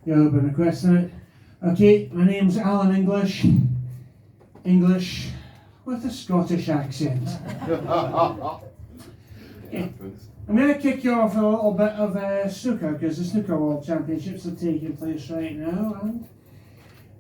You're been requesting it. Okay, my name's Alain English. English with a Scottish accent. Yeah. I'm going to kick you off with a little bit of snooker, because the Snooker World Championships are taking place right now. And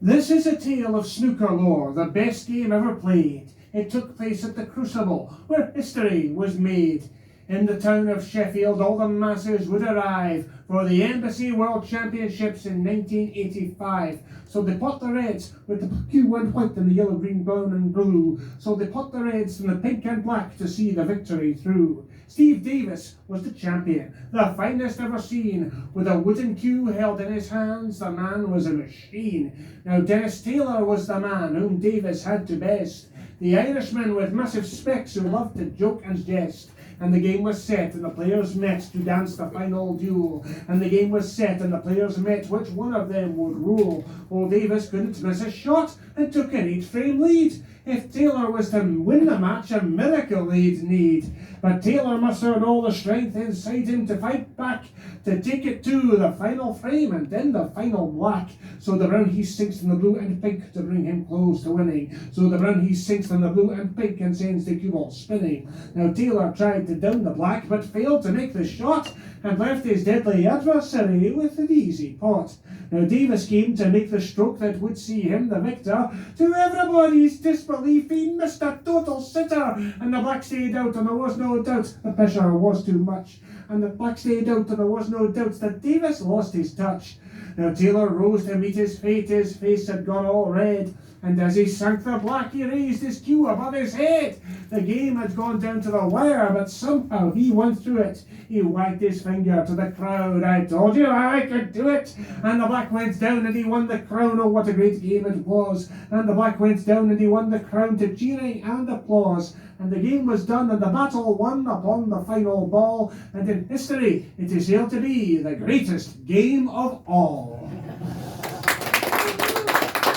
this is a tale of snooker lore, the best game ever played. It took place at the Crucible, where history was made. In the town of Sheffield, all the masses would arrive for the Embassy World Championships in 1985. So they put the reds with the blue and white and the yellow, green, brown and blue. So they put the reds and the pink and black to see the victory through. Steve Davis was the champion, the finest ever seen. With a wooden cue held in his hands, the man was a machine. Now Dennis Taylor was the man whom Davis had to best. The Irishman with massive specs who loved to joke and jest. And the game was set and the players met to dance the final duel. And the game was set and the players met which one of them would rule. Well, Davis couldn't miss a shot and took an 8-frame lead. If Taylor was to win the match, a miracle they'd need. But Taylor mustered all the strength inside him to fight back, to take it to the final frame and then the final black. So the brown he sinks in the blue and pink to bring him close to winning. So the brown he sinks in the blue and pink and sends the cue ball spinning. Now Taylor tried to down the black but failed to make the shot and left his deadly adversary with an easy pot. Now Davis came to make the stroke that would see him the victor. To everybody's disbelief, he missed a total sitter, and the black stayed out, and there was no doubt the pressure was too much. And the black stayed out, and there was no doubt that Davis lost his touch. Now Taylor rose to meet his fate, his face had gone all red, and as he sank the black he raised his cue above his head. The game had gone down to the wire, but somehow he went through it. He wagged his finger to the crowd, I told you I could do it. And the black went down and he won the crown, oh what a great game it was. And the black went down and he won the crown to cheering and applause. And the game was done and the battle won upon the final ball. And in history it is held to be the greatest game of all.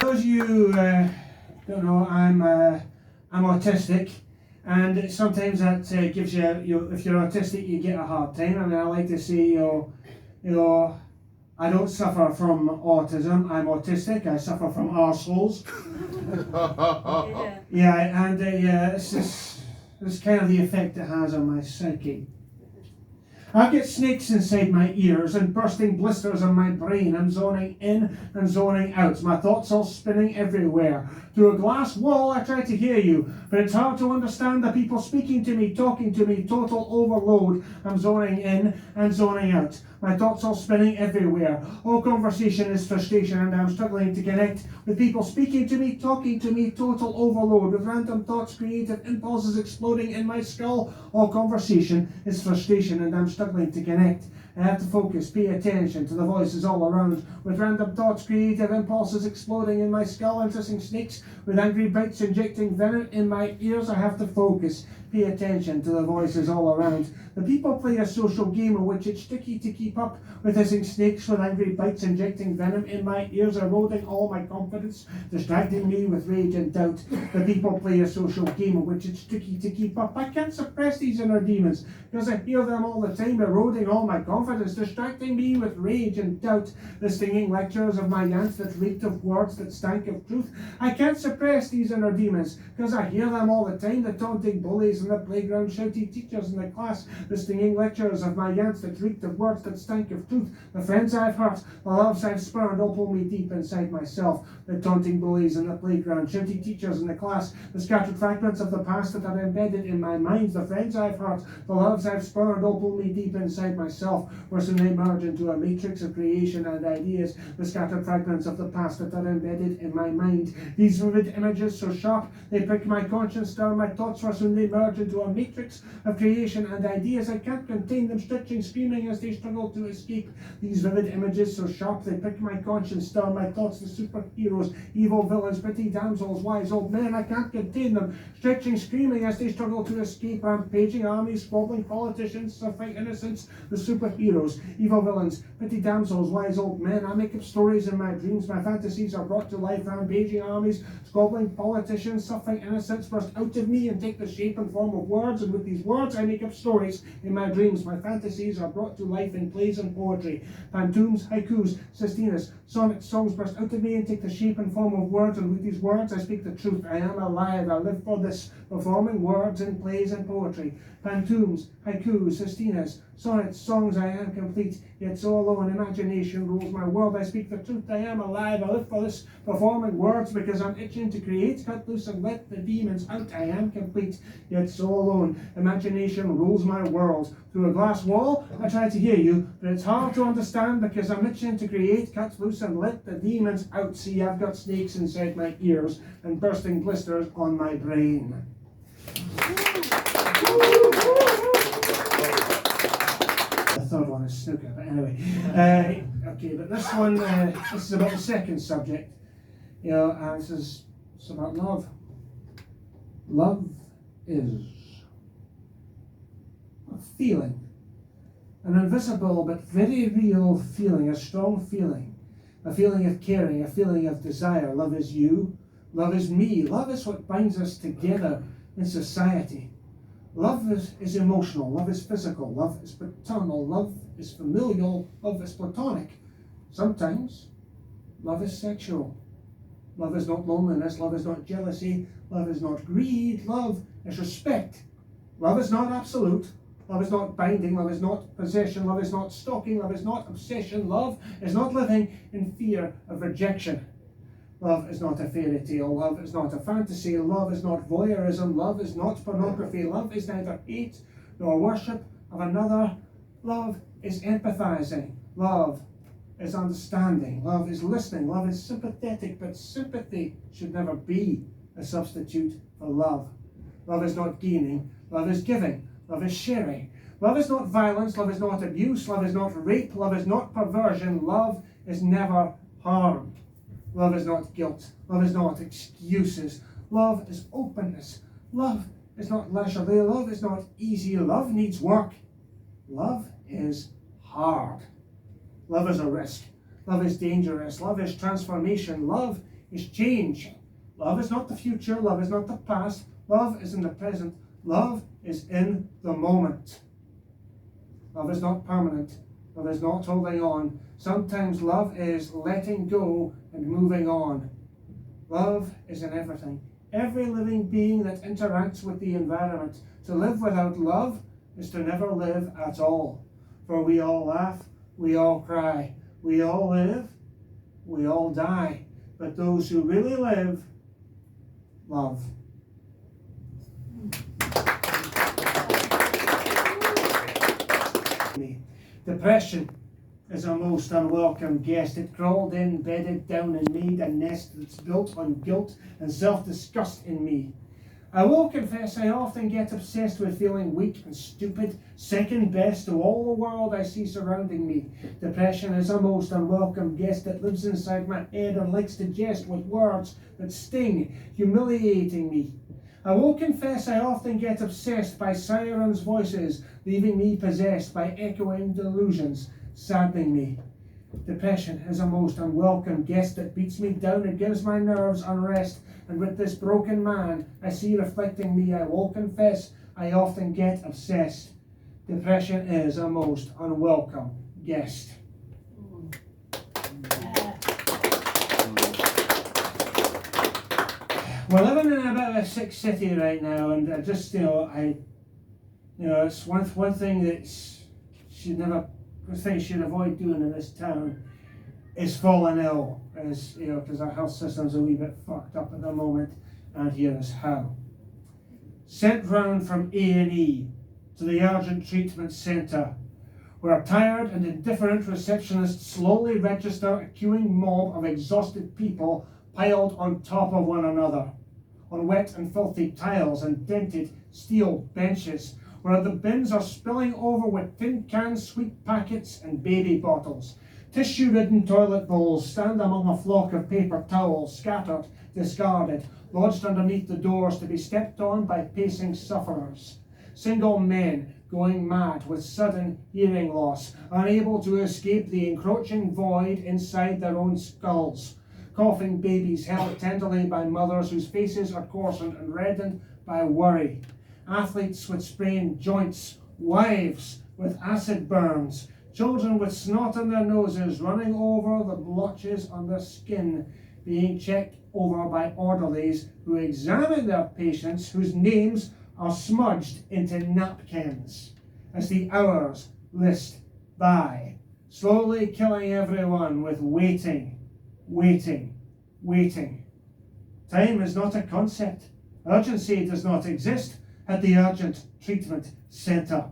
For those of you don't know, I'm autistic, and sometimes that gives you, if you're autistic, you get a hard time. I mean, I like to say, I don't suffer from autism. I'm autistic. I suffer from arseholes. Yeah, and this is kind of the effect it has on my psyche. I get snakes inside my ears and bursting blisters on my brain. I'm zoning in and zoning out. My thoughts all spinning everywhere. Through a glass wall I try to hear you, but it's hard to understand the people speaking to me, talking to me, total overload. I'm zoning in and zoning out. My thoughts all spinning everywhere. All conversation is frustration and I'm struggling to connect with people speaking to me, talking to me, total overload. With random thoughts, creative impulses exploding in my skull. All conversation is frustration and I'm struggling to connect. I have to focus, pay attention to the voices all around. With random thoughts, creative impulses exploding in my skull, interesting snakes with angry bites injecting venom in my ears. I have to focus, pay attention to the voices all around. The people play a social game in which it's tricky to keep up with hissing snakes with angry bites injecting venom in my ears, eroding all my confidence, distracting me with rage and doubt. The people play a social game in which it's tricky to keep up. I can't suppress these inner demons because I hear them all the time, eroding all my confidence, distracting me with rage and doubt. The stinging lectures of my aunts that reeked of words that stank of truth. I can't suppress these inner demons because I hear them all the time, the taunting bullies in the playground, shouty teachers in the class, the stinging lectures of my aunts that reeked of words that stank of truth. The friends I've hurt, the loves I've spurned all pull me deep inside myself. The taunting bullies in the playground, shouty teachers in the class, the scattered fragments of the past that are embedded in my mind. The friends I've hurt, the loves I've spurned all pull me deep inside myself. Where soon they merge into a matrix of creation and ideas. The scattered fragments of the past that are embedded in my mind. These vivid images so sharp they prick my conscience, stir my thoughts. For soon they merge into a matrix of creation and ideas. I can't contain them, stretching, screaming as they struggle to escape. These vivid images so sharp they prick my conscience, stir my thoughts. The superheroes, evil villains, pretty damsels, wise old men, I can't contain them, stretching, screaming as they struggle to escape. Rampaging armies, squabbling politicians to fight innocence. The superheroes heroes, evil villains, pretty damsels, wise old men. I make up stories in my dreams. My fantasies are brought to life. Rampaging armies, squabbling politicians, suffering innocents burst out of me and take the shape and form of words. And with these words, I make up stories in my dreams. My fantasies are brought to life in plays and poetry. Pantoums, haikus, sestinas, sonnets, songs burst out of me and take the shape and form of words. And with these words, I speak the truth. I am alive. I live for this, performing words in plays and poetry. Pantoums, haikus, sestinas, sonnets, songs, I am complete, yet so alone imagination rules my world. I speak the truth, I am alive, I live for this, performing words because I'm itching to create. Cut loose and let the demons out, I am complete, yet so alone imagination rules my world. Through a glass wall, I try to hear you, but it's hard to understand because I'm itching to create. Cut loose and let the demons out. See, I've got snakes inside my ears and bursting blisters on my brain. The third one is snooker, but anyway. Okay, but this one, this is about the second subject, and it's about love. Love is a feeling, an invisible but very real feeling, a strong feeling, a feeling of caring, a feeling of desire. Love is you, love is me, love is what binds us together in society. Love is emotional, love is physical, love is paternal, love is familial, love is platonic. Sometimes love is sexual. Love is not loneliness, love is not jealousy, love is not greed, love is respect. Love is not absolute, love is not binding, love is not possession, love is not stalking, love is not obsession, love is not living in fear of rejection. Love is not a fairy tale, love is not a fantasy, love is not voyeurism, love is not pornography, love is neither hate nor worship of another, love is empathizing, love is understanding, love is listening, love is sympathetic, but sympathy should never be a substitute for love. Love is not gaining, love is giving, love is sharing. Love is not violence, love is not abuse, love is not rape, love is not perversion, love is never harm. Love is not guilt. Love is not excuses. Love is openness. Love is not leisurely. Love is not easy. Love needs work. Love is hard. Love is a risk. Love is dangerous. Love is transformation. Love is change. Love is not the future. Love is not the past. Love is in the present. Love is in the moment. Love is not permanent. Love is not holding on. Sometimes love is letting go and moving on. Love is in everything. Every living being that interacts with the environment. To live without love is to never live at all. For we all laugh, we all cry, we all live, we all die. But those who really live, love. Depression is a most unwelcome guest. It crawled in, bedded down, and made a nest that's built on guilt and self-disgust in me. I will confess I often get obsessed with feeling weak and stupid, second best to all the world I see surrounding me. Depression is a most unwelcome guest that lives inside my head and likes to jest with words that sting, humiliating me. I will confess I often get obsessed by sirens' voices, leaving me possessed by echoing delusions, saddening me. Depression is a most unwelcome guest that beats me down and gives my nerves unrest. And with this broken man I see reflecting me, I will confess I often get obsessed. Depression is a most unwelcome guest. We're living in a bit of a sick city right now, and I just, it's one thing that should avoid doing in this town is falling ill, because our health system's a wee bit fucked up at the moment, and here is how. Sent round from A&E to the urgent treatment centre, where a tired and indifferent receptionist slowly register a queuing mob of exhausted people piled on top of one another, on wet and filthy tiles and dented steel benches, where the bins are spilling over with tin cans, sweet packets and baby bottles. Tissue-ridden toilet bowls stand among a flock of paper towels, scattered, discarded, lodged underneath the doors to be stepped on by pacing sufferers. Single men, going mad with sudden hearing loss, unable to escape the encroaching void inside their own skulls. Coughing babies held tenderly by mothers whose faces are coarsened and reddened by worry. Athletes with sprained joints, wives with acid burns, children with snot in their noses running over the blotches on their skin, being checked over by orderlies who examine their patients whose names are smudged into napkins as the hours list by, slowly killing everyone with waiting. Time is not a concept. Urgency does not exist at the urgent treatment centre.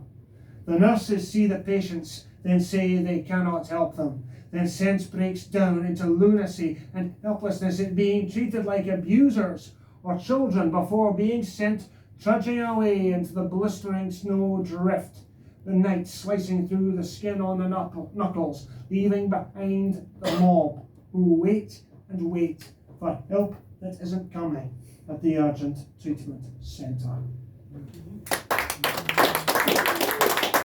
The nurses see the patients, then say they cannot help them. Then sense breaks down into lunacy and helplessness at being treated like abusers or children before being sent trudging away into the blistering snow drift, the night slicing through the skin on the knuckles, leaving behind the mob who wait and wait for help that isn't coming at the urgent treatment centre.